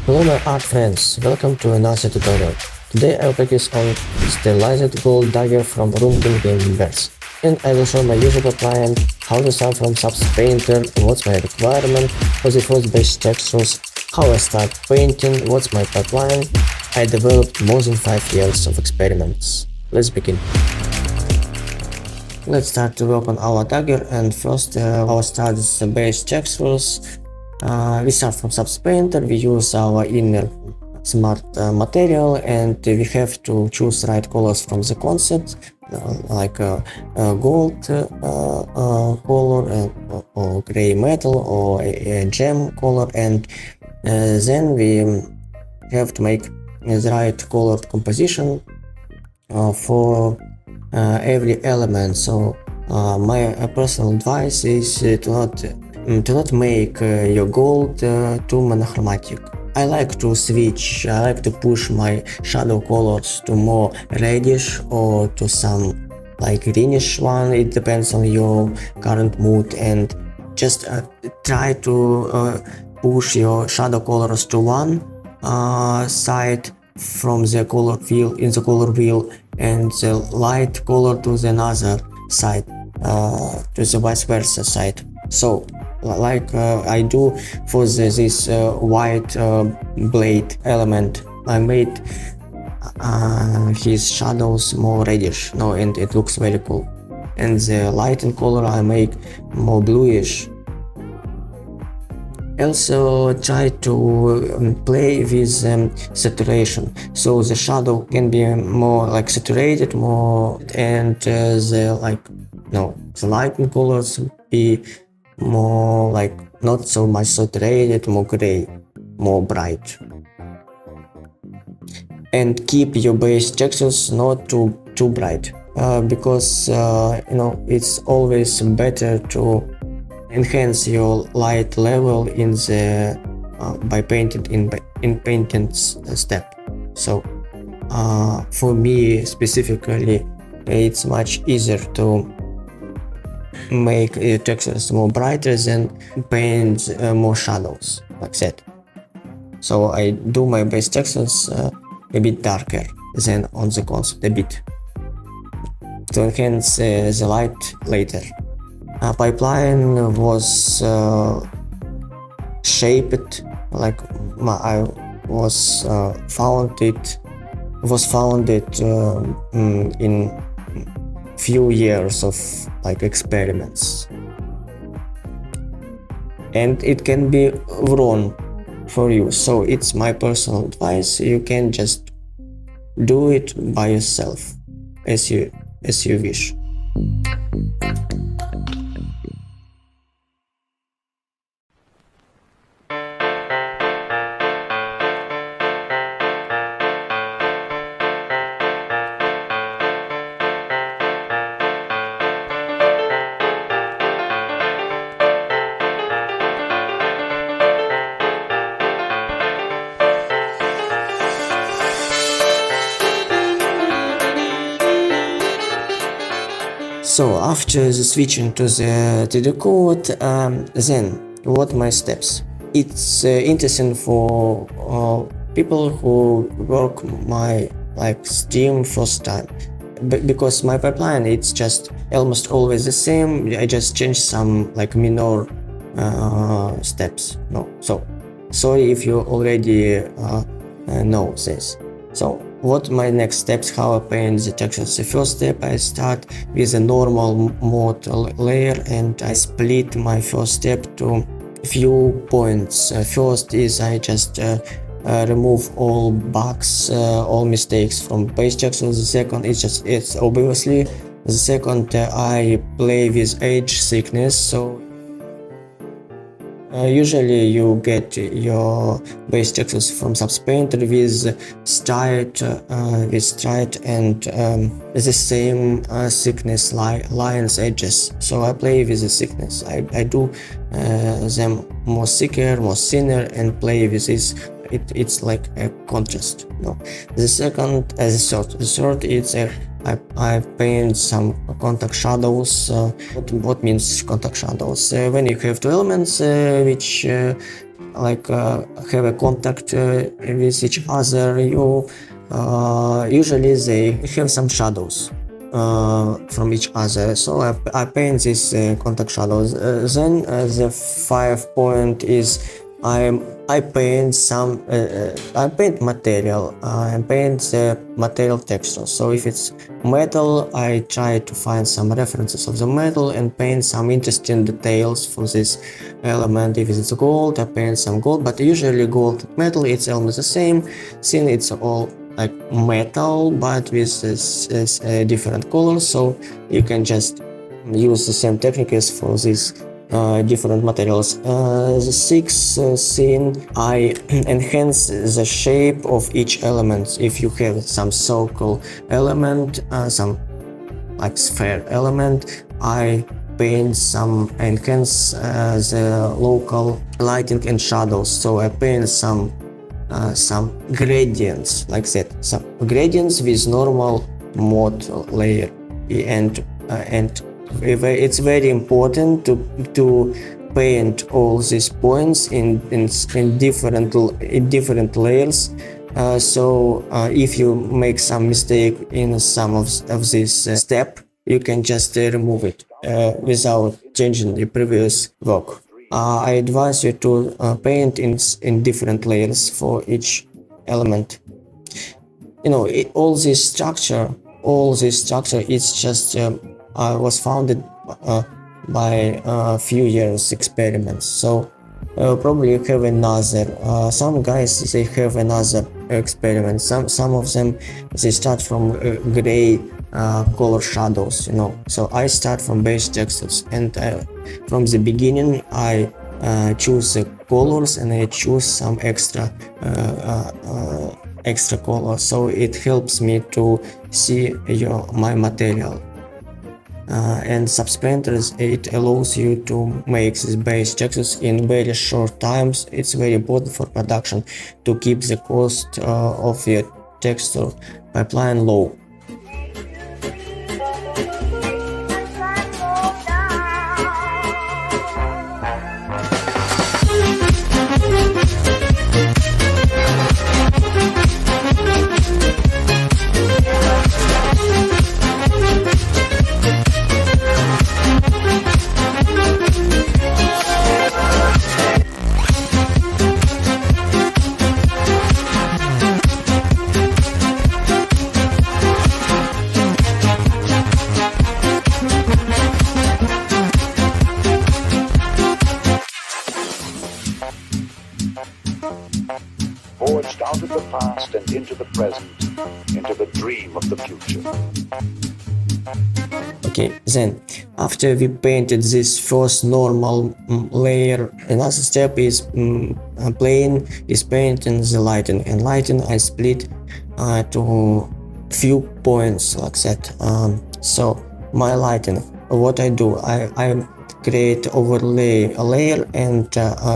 Hello my art friends, welcome to another tutorial. Today I will focus on Stylized gold dagger from Room Game Universe. And I will show my usual client how to start from subs painter, what's my requirement for the first base textures, how I start painting, what's my pipeline. I developed more than 5 years of experiments. Let's begin. Let's start to work on our dagger, and first our start is the base textures. We start from subs painter, we use our inner smart material, and we have to choose right colors from the concept, like gold color or gray metal or a gem color, and then we have to make the right colored composition for every element. So my personal advice is to not make your gold too monochromatic. I like to switch, I like to push my shadow colors to more reddish or to some like greenish one. It depends on your current mood, and just try to push your shadow colors to one side from the color wheel in the color wheel, and the light color to the another side, to the vice versa side. So like I do for this white blade element, I made his shadows more reddish, and it looks very cool. And the light and color I make more bluish. Also try to play with saturation, so the shadow can be more like saturated more, and the light and colors be more like not so much saturated, more gray, more bright. And keep your base textures not too bright, because it's always better to enhance your light level in the by painting in painting step. So for me specifically, it's much easier to make textures more brighter than paint more shadows like that. So I do my base textures a bit darker than on the concept, a bit, to enhance the light later. Pipeline was shaped like I was founded in few years of like experiments, and it can be wrong for you, so it's my personal advice. You can just do it by yourself as you wish. So after the switching to the code, then what my steps? It's interesting for people who work my Steam first time, because my pipeline, it's just almost always the same. I just change some minor steps. So sorry if you already know this. So what my next steps, how I paint the textures? The first step, I start with a normal mode layer, and I split my first step to few points. First is I just remove all bugs, all mistakes from base textures. The second is it's obviously the second I play with edge thickness. So usually you get your base textures from subs painter with straight and the same thickness lines, edges. So I play with the thickness. I do them more thicker, more thinner, and play with this. It's like a contrast. The third is I paint some contact shadows. What means contact shadows? When you have two elements which have a contact with each other, you usually they have some shadows from each other. So I paint these contact shadows. Then the 5 point is I paint some I paint material and paint the material texture. So if it's metal, I try to find some references of the metal and paint some interesting details for this element. If it's gold, I paint some gold, but usually gold and metal, it's almost the same, since it's all like metal but with this different colors. So you can just use the same techniques for these different materials. The sixth scene, I enhance the shape of each element. If you have some circle element, some like sphere element, I paint some, enhance the local lighting and shadows. So I paint some gradients like that, some gradients with normal mode layer, and it's very important to paint all these points in different layers. So if you make some mistake in some of this step, you can just remove it without changing the previous work. I advise you to paint in different layers for each element. You know, all this structure is just was founded by a few years experiments. So probably you have another. Some guys, they have another experiment. Some of them, they start from gray color shadows, you know. So I start from base textures, and from the beginning I choose the colors and I choose some extra color, so it helps me to see my material. And subpainters, it allows you to make these base textures in very short times. It's very important for production to keep the cost of your texture pipeline low. Forged out of the past and into the present, into the dream of the future. Okay, then after we painted this first normal layer, another step is painting the lighting. And lighting I split to few points like that. So my lighting, what I do, I create overlay a layer, and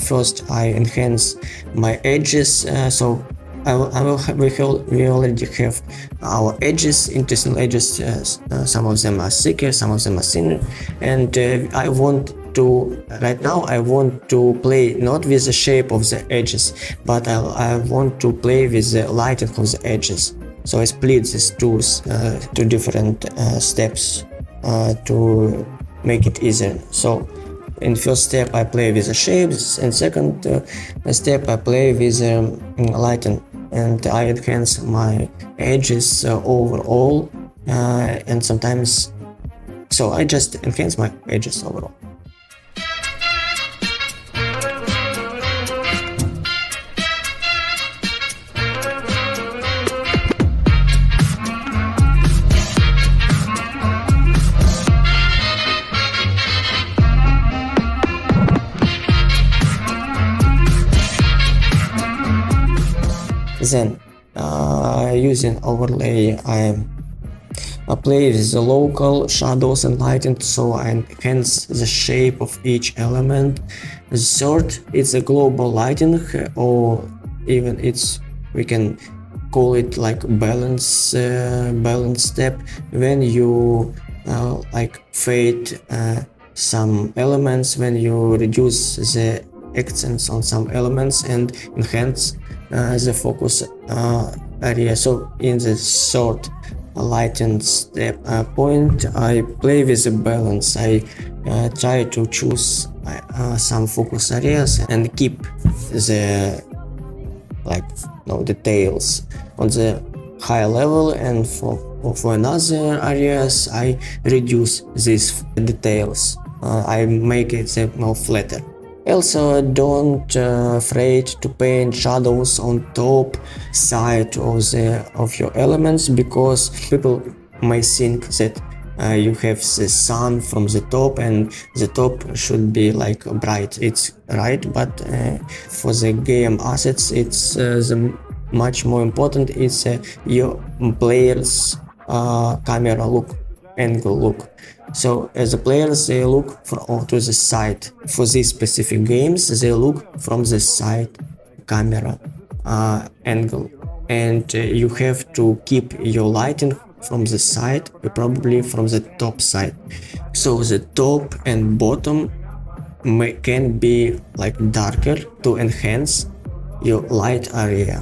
first I enhance my edges. So we already have our edges, interesting edges. Some of them are thicker, some of them are thinner, and I want to play not with the shape of the edges, but I want to play with the lighting of the edges. So I split these tools to different steps to make it easier. So in first step I play with the shapes, and second step I play with lighting, and I enhance my edges overall, and sometimes, so I just enhance my edges overall. Then using overlay, I play with the local shadows and lighting, so I enhance the shape of each element. The third, it's a global lighting, or even we can call it like balance step, when you like fade some elements, when you reduce the accents on some elements and enhance the focus area. So in the third lighting step point, I play with the balance. I try to choose some focus areas and keep the details on the high level, and for another areas I reduce these details. I make it more flatter. Also, don't afraid to paint shadows on top side of your elements, because people may think that you have the sun from the top and the top should be like bright. It's right, but for the game assets it's the much more important is your player's camera look, angle look. So as the players, they look to the side. For these specific games, they look from the side camera angle, and you have to keep your lighting from the side, probably from the top side. So the top and bottom can be like darker to enhance your light area.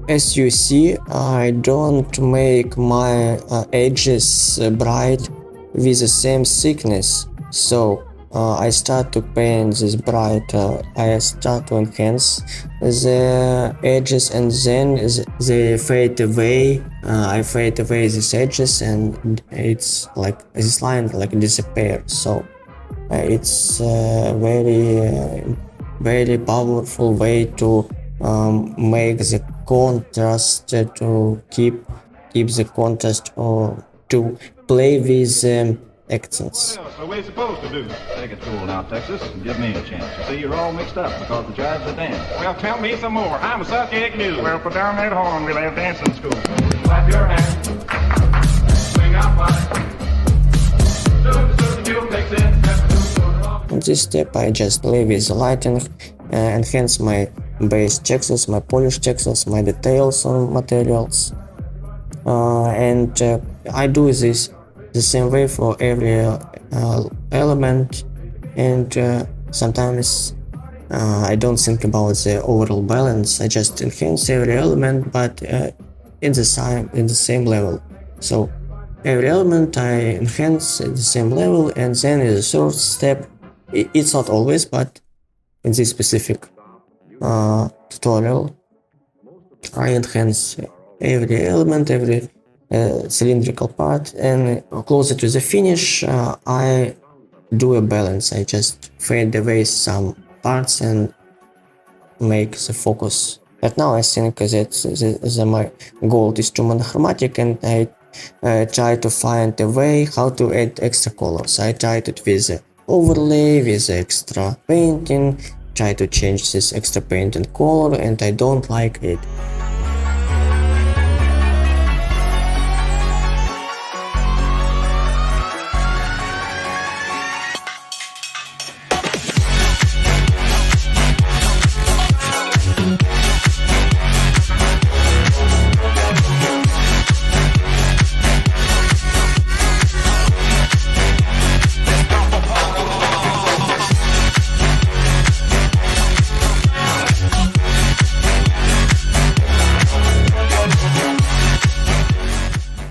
As you see, I don't make my edges bright with the same thickness, so I start to paint this bright, I start to enhance the edges, and then they fade away. I fade away these edges and it's like this line like disappears. So it's a very powerful way to make the contrast, to keep the contrast, or to play with accents. What are we supposed to do? Take it cool now, Texas, and give me a chance. You see, you're all mixed up because the jive's a dance. Well, tell me some more. I'm a suck-egg mule. Well, put down that horn. We'll have dancing school. Clap your hands. Swing out wide. On this step, I just play with the lighting, enhance my base textures, my polish textures, my details on materials, and I do this the same way for every element, and sometimes I don't think about the overall balance. I just enhance every element, but in the same level. So every element I enhance at the same level, and then in the third step, it's not always, but in this specific tutorial, I enhance every element, every cylindrical part, and closer to the finish I do a balance. I just fade away some parts and make the focus. But now I think that my goal is too monochromatic, and I try to find a way how to add extra colors. I tried it with the overlay, with the extra painting, try to change this extra paint and color, and I don't like it.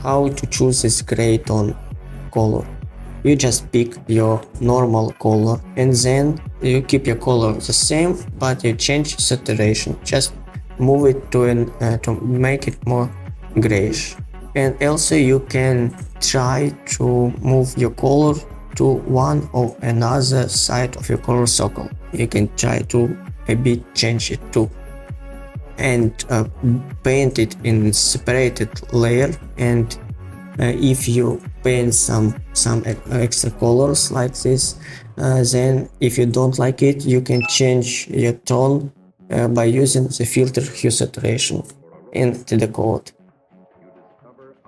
How to choose this gray tone color? You just pick your normal color, and then you keep your color the same, but you change saturation. Just move it to make it more grayish. And also you can try to move your color to one or another side of your color circle. You can try to a bit change it too. and paint it in separated layer. And if you paint some extra colors like this, then if you don't like it, you can change your tone by using the filter hue saturation into the code.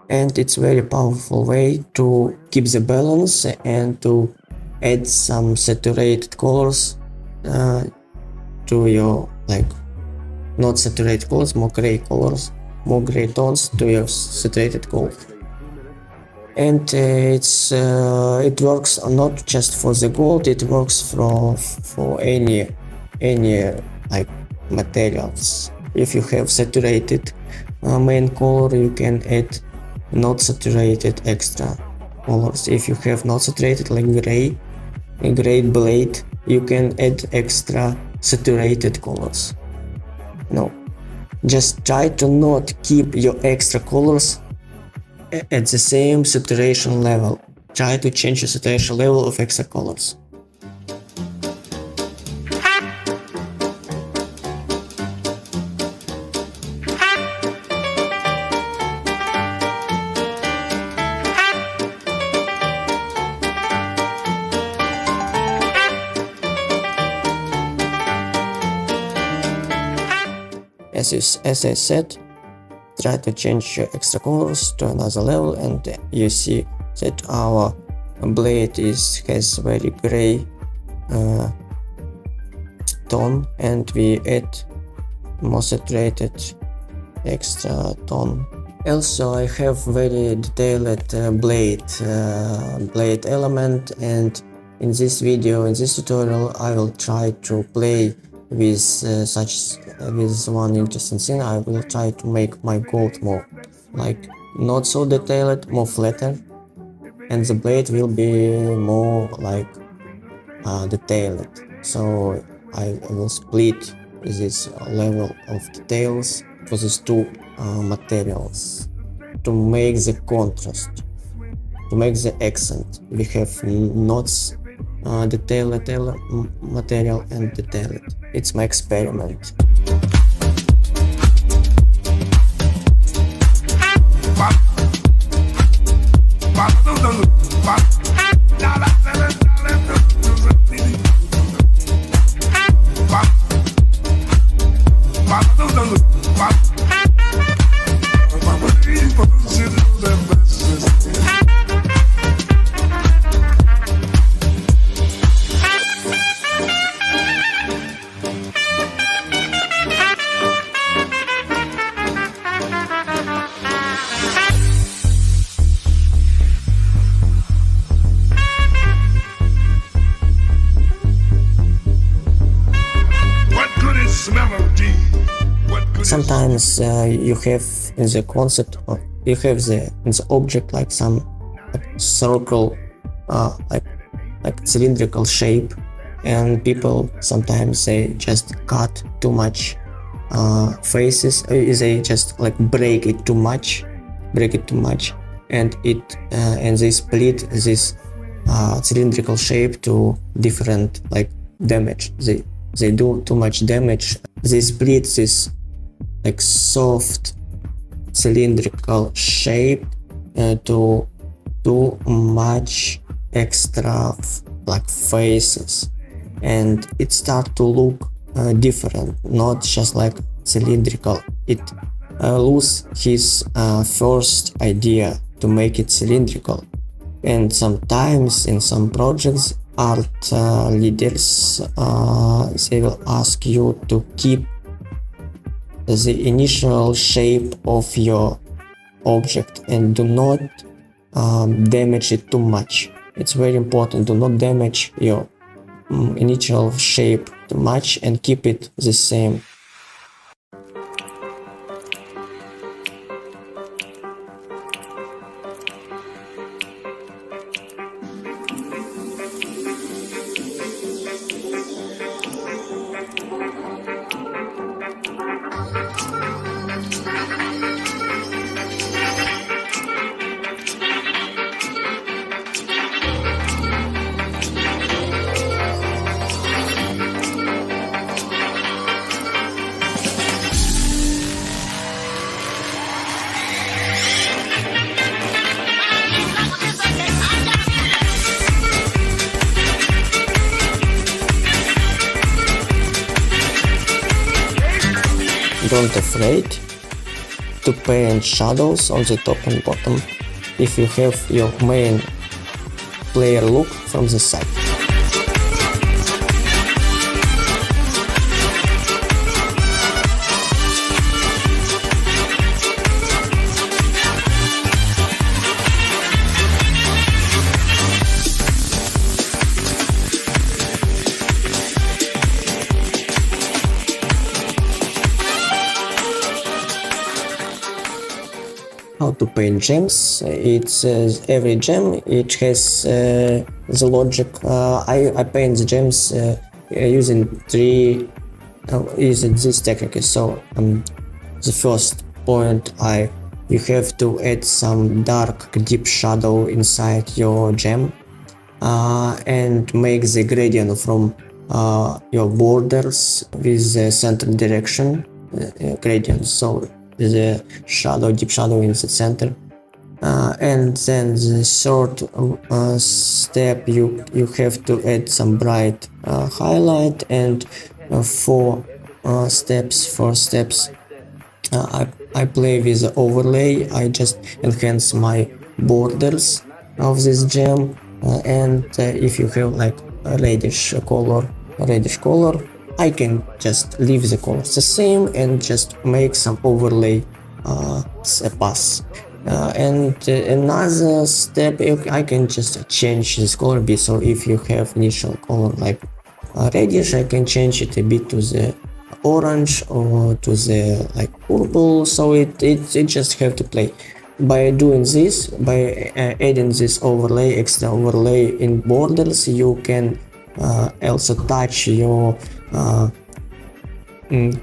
And it's very powerful way to keep the balance and to add some saturated colors to your, like, not saturated colors, more gray colors, more gray tones to your saturated color. And it works not just for the gold, it works for any like materials. If you have saturated main color, you can add not saturated extra colors. If you have not saturated, like gray blade, you can add extra saturated colors. No, just try to not keep your extra colors at the same saturation level. Try to change the saturation level of extra colors. As I said, try to change your extra colors to another level, and you see that our blade has very gray tone, and we add more saturated extra tone. Also, I have very detailed blade element, and in this video, in this tutorial, I will try to play with with one interesting thing. I will try to make my gold more, like, not so detailed, more flatter, and the blade will be more like detailed. So I will split this level of details for these two materials to make the contrast, to make the accent. We have not detailed material and detailed. It's my experiment. Sometimes you have in the concept, or you have in the object like some circle, like cylindrical shape, and people sometimes they just cut too much faces. They just like break it too much, and they split this cylindrical shape to different like damage. They do too much damage. They split this like soft cylindrical shape to too much extra like faces, and it start to look different, not just like cylindrical. It lose his first idea to make it cylindrical. And sometimes in some projects, art leaders they will ask you to keep the initial shape of your object and do not damage it too much. It's very important, do not damage your initial shape too much and keep it the same. don't afraid to paint shadows on the top and bottom if you have your main player look from the side. How to paint gems. It's every gem, it has the logic. I paint the gems using using this technique. So the first point, you have to add some dark deep shadow inside your gem and make the gradient from your borders with the center direction gradient. So the shadow, deep shadow in the center, and then the third step, you have to add some bright highlight, and four steps. I play with the overlay. I just enhance my borders of this gem, and if you have like a reddish color, I can just leave the colors the same and just make some overlay pass. And another step, I can just change this color bit. So if you have initial color like reddish, I can change it a bit to the orange or to the like purple. So it just have to play. By doing this, by adding this overlay, extra overlay in borders, you can also touch your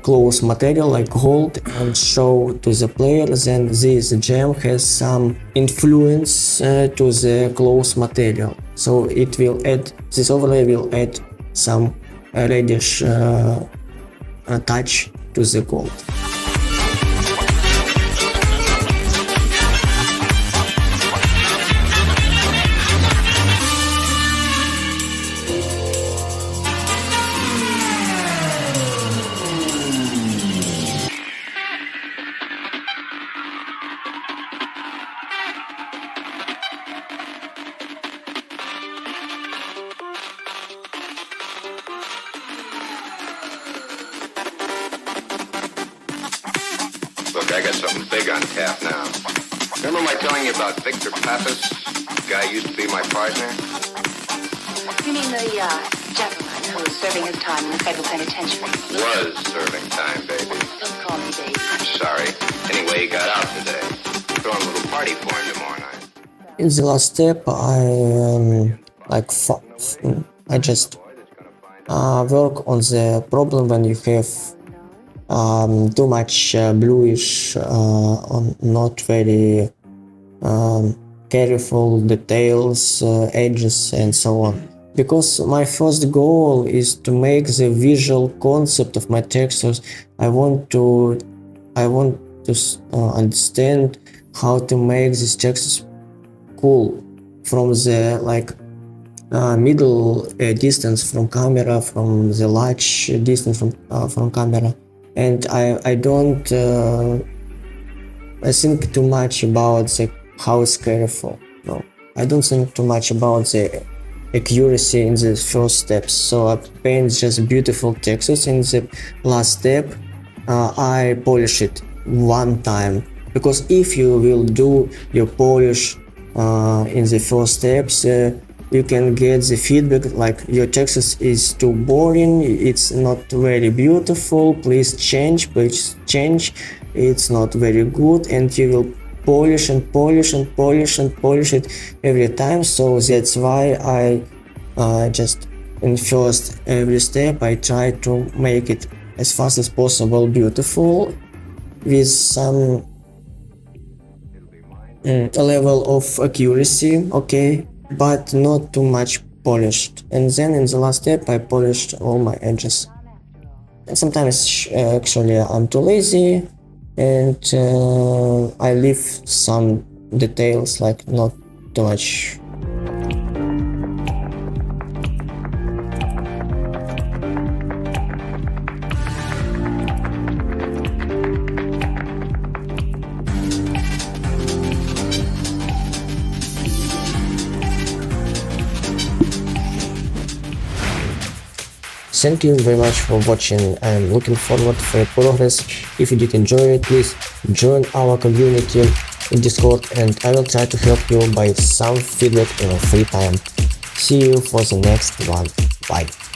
close material like gold and show to the player then this gem has some influence to the close material. So it will add, this overlay will add some reddish touch to the gold. Look, I got something big on tap now. Remember my telling you about Victor Pappas? The guy used to be my partner? You mean the gentleman who was serving his time in the federal penitentiary? Was serving time, baby. Don't call me baby. Sorry. Anyway, he got out today. Throwing a little party for him tomorrow night. In the last step, I just work on the problem when you have too much bluish, not very careful details, edges and so on. Because my first goal is to make the visual concept of my textures. I want to understand how to make these textures cool from the middle distance from camera, from the large distance from camera. And I don't I think too much about how it's careful. No, I don't think too much about the accuracy in the first steps. So I paint just beautiful textures. In the last step, I polish it one time, because if you will do your polish in the first steps, you can get the feedback like your textures is too boring, it's not very beautiful, please change, it's not very good, and you will polish and polish and polish and polish it every time. So that's why I just in first every step I try to make it as fast as possible beautiful with some level of accuracy, okay, but not too much polished. And then in the last step I polished all my edges. And sometimes actually I'm too lazy and I leave some details, like not too much. Thank you very much for watching. I'm looking forward for your progress. If you did enjoy it, please join our community in Discord, and I will try to help you by some feedback in your free time. See you for the next one. Bye.